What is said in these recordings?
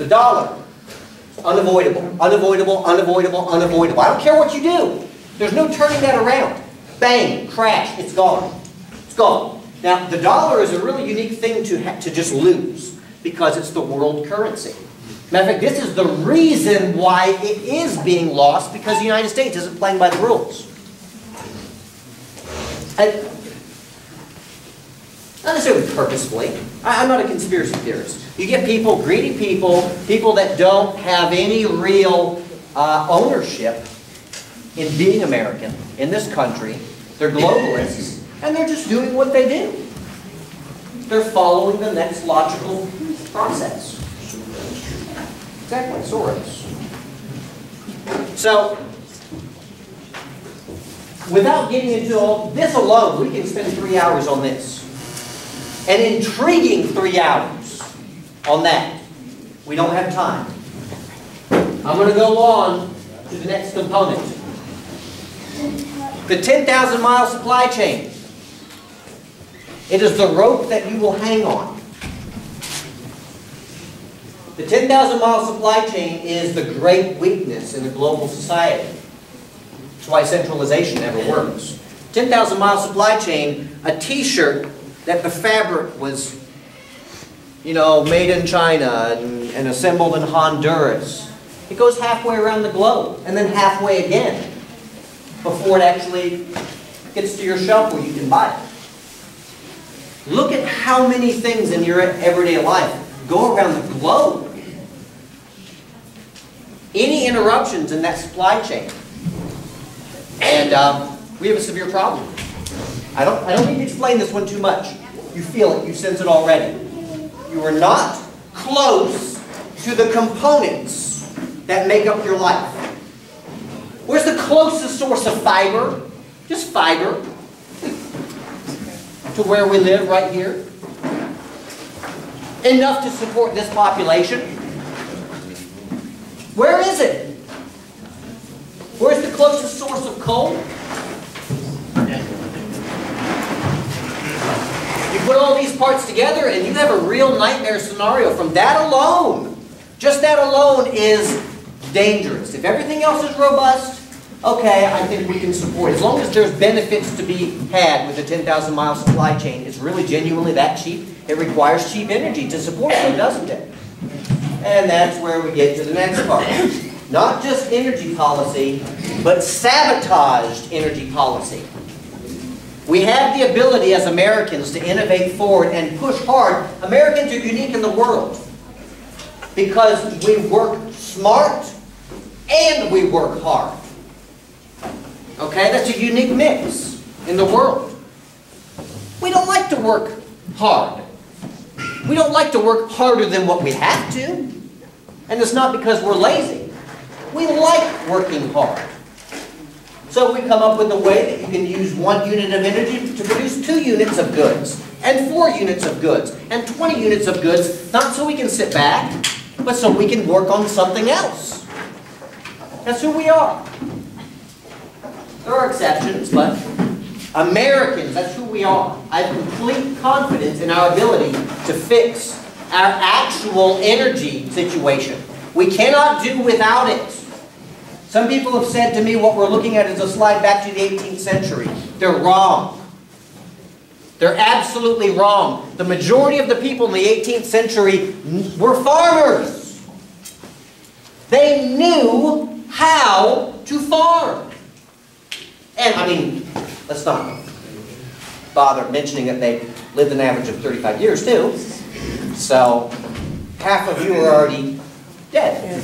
The dollar. Unavoidable, unavoidable, unavoidable, unavoidable. I don't care what you do. There's no turning that around. Bang, crash, it's gone. It's gone. Now, the dollar is a really unique thing to just lose because it's the world currency. Matter of fact, this is the reason why it is being lost, because the United States isn't playing by the rules. And not necessarily purposefully. I'm not a conspiracy theorist. You get people, greedy people, people that don't have any real ownership in being American in this country. They're globalists, and they're just doing what they do. They're following the next logical process. Exactly, Soros. So, without getting into all this alone, we can spend 3 hours on this. An intriguing 3 hours on that. We don't have time. I'm going to go on to the next component. The 10,000-mile supply chain. It is the rope that you will hang on. The 10,000-mile supply chain is the great weakness in a global society. That's why centralization never works. 10,000-mile supply chain, a t-shirt that the fabric was, made in China and assembled in Honduras. It goes halfway around the globe and then halfway again before it actually gets to your shelf where you can buy it. Look at how many things in your everyday life go around the globe. Any interruptions in that supply chain, and we have a severe problem. I don't need to explain this one too much. You feel it, you sense it already. You are not close to the components that make up your life. Where's the closest source of fiber? Just fiber. To where we live right here. Enough to support this population. Where is it? Where's the closest source of coal? You put all these parts together and you have a real nightmare scenario. From that alone, just that alone is dangerous. If everything else is robust, okay, I think we can support it. As long as there's benefits to be had with the 10,000-mile supply chain, it's really genuinely that cheap. It requires cheap energy to support it, doesn't it? And that's where we get to the next part. Not just energy policy, but sabotaged energy policy. We have the ability as Americans to innovate forward and push hard. Americans are unique in the world because we work smart and we work hard. Okay, that's a unique mix in the world. We don't like to work hard. We don't like to work harder than what we have to. And it's not because we're lazy. We like working hard. So we come up with a way that you can use 1 unit of energy to produce 2 units of goods, and 4 units of goods, and 20 units of goods, not so we can sit back, but so we can work on something else. That's who we are. There are exceptions, but Americans, that's who we are. I have complete confidence in our ability to fix our actual energy situation. We cannot do without it. Some people have said to me what we're looking at is a slide back to the 18th century. They're wrong. They're absolutely wrong. The majority of the people in the 18th century were farmers. They knew how to farm. And, I mean, let's not bother mentioning that they lived an average of 35 years, too. So, half of you are already dead.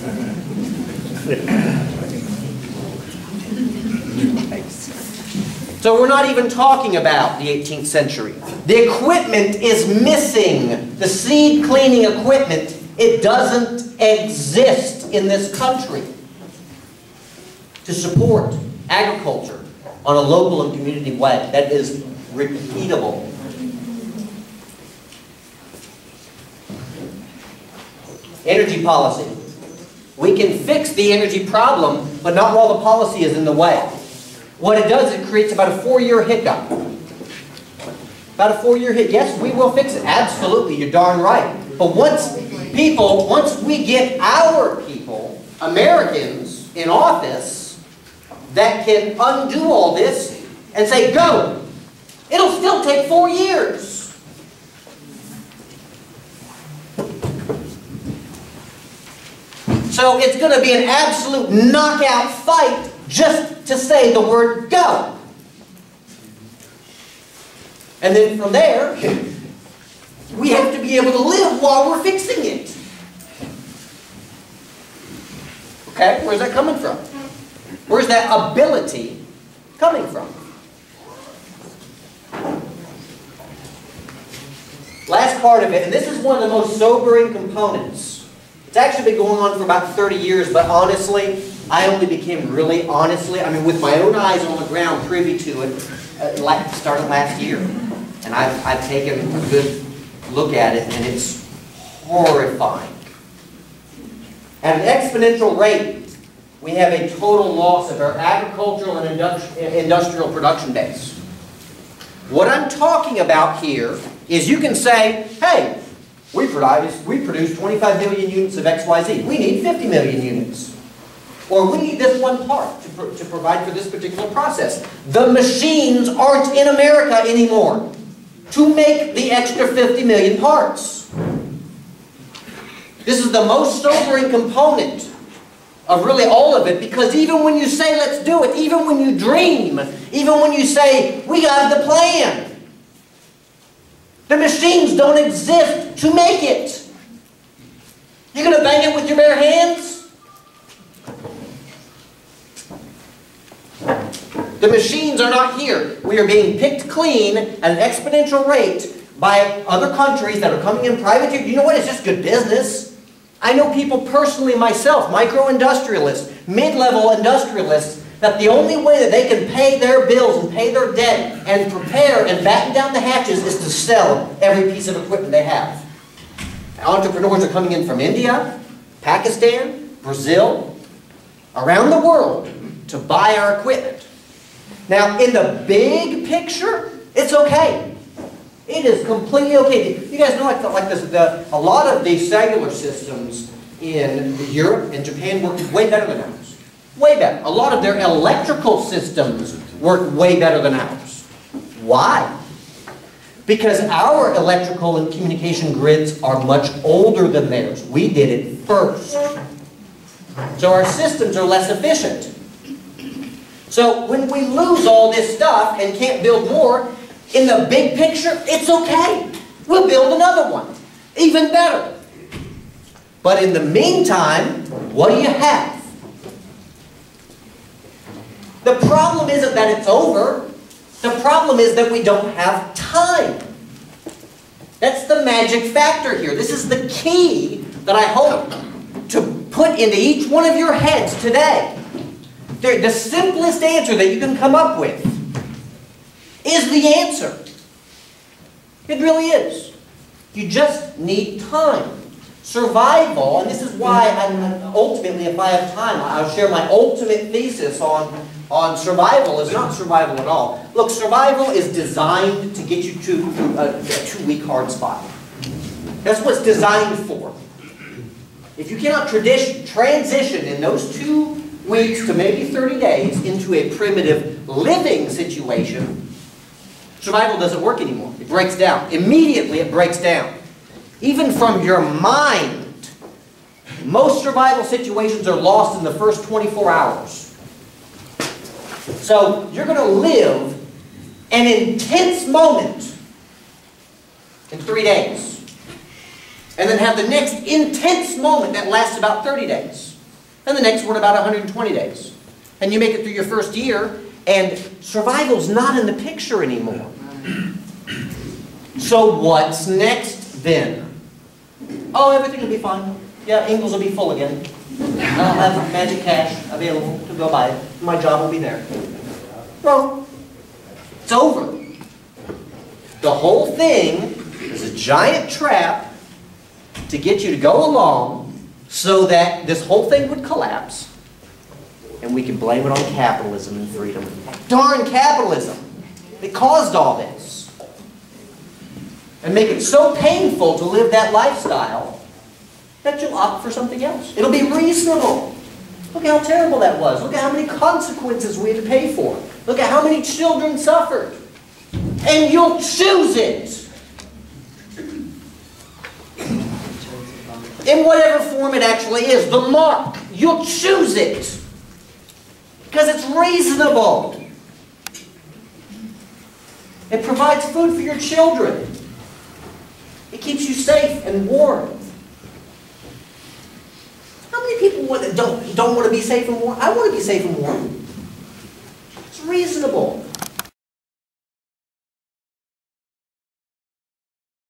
So we're not even talking about the 18th century. The equipment is missing. The seed cleaning equipment, it doesn't exist in this country to support agriculture on a local and community way that is repeatable. Energy policy. We can fix the energy problem, but not while the policy is in the way. What it does, it creates about a 4-year hiccup. About a 4-year hit. Yes, we will fix it. Absolutely, you're darn right. But once people, once we get our people, Americans, in office, that can undo all this and say, go. It'll still take 4 years. So it's going to be an absolute knockout fight just to say the word go. And then from there, we have to be able to live while we're fixing it. Okay, where's that coming from? Where's that ability coming from? Last part of it, and this is one of the most sobering components. It's actually been going on for about 30 years, but honestly, I only became really with my own eyes on the ground, privy to it, started last year. And I've taken a good look at it, and it's horrifying. At an exponential rate, we have a total loss of our agricultural and industrial production base. What I'm talking about here is you can say, hey, we produce 25 million units of XYZ. We need 50 million units. Or we need this one part to provide for this particular process. The machines aren't in America anymore to make the extra 50 million parts. This is the most sobering component of really all of it, because even when you say, let's do it, even when you dream, even when you say, we got the plan, the machines don't exist to make it. You're going to bang it with your bare hands? The machines are not here. We are being picked clean at an exponential rate by other countries that are coming in private here. You know what? It's just good business. I know people personally myself, micro-industrialists, mid-level industrialists, that the only way that they can pay their bills and pay their debt and prepare and batten down the hatches is to sell every piece of equipment they have. Entrepreneurs are coming in from India, Pakistan, Brazil, around the world to buy our equipment. Now, in the big picture, it's okay. It is completely okay. You guys know, a lot of the cellular systems in Europe and Japan work way better than ours. Way better. A lot of their electrical systems work way better than ours. Why? Because our electrical and communication grids are much older than theirs. We did it first. So our systems are less efficient. So when we lose all this stuff and can't build more, in the big picture, it's okay. We'll build another one. Even better. But in the meantime, what do you have? The problem isn't that it's over. The problem is that we don't have time. That's the magic factor here. This is the key that I hope to put into each one of your heads today. The simplest answer that you can come up with is the answer. It really is. You just need time. Survival, and this is why ultimately, if I have time, I'll share my ultimate thesis on survival is not survival at all. Look, survival is designed to get you to a 2-week hard spot. That's what it's designed for. If you cannot transition in those 2 weeks to maybe 30 days into a primitive living situation, survival doesn't work anymore. It breaks down. Immediately it breaks down. Even from your mind, most survival situations are lost in the first 24 hours. So you're going to live an intense moment in 3 days. And then have the next intense moment that lasts about 30 days. And the next one about 120 days. And you make it through your first year, and survival's not in the picture anymore. So what's next then? Oh, everything will be fine. Yeah, Ingalls will be full again. I'll have magic cash available to go buy it. My job will be there. Well, it's over. The whole thing is a giant trap to get you to go along so that this whole thing would collapse and we can blame it on capitalism and freedom. Darn capitalism! It caused all this. And make it so painful to live that lifestyle that you'll opt for something else. It'll be reasonable. Look at how terrible that was. Look at how many consequences we had to pay for. Look at how many children suffered. And you'll choose it. In whatever form it actually is. The mark. You'll choose it. Because it's reasonable. It provides food for your children. It keeps you safe and warm. How many people don't want to be safe and warm? I want to be safe and warm. It's reasonable.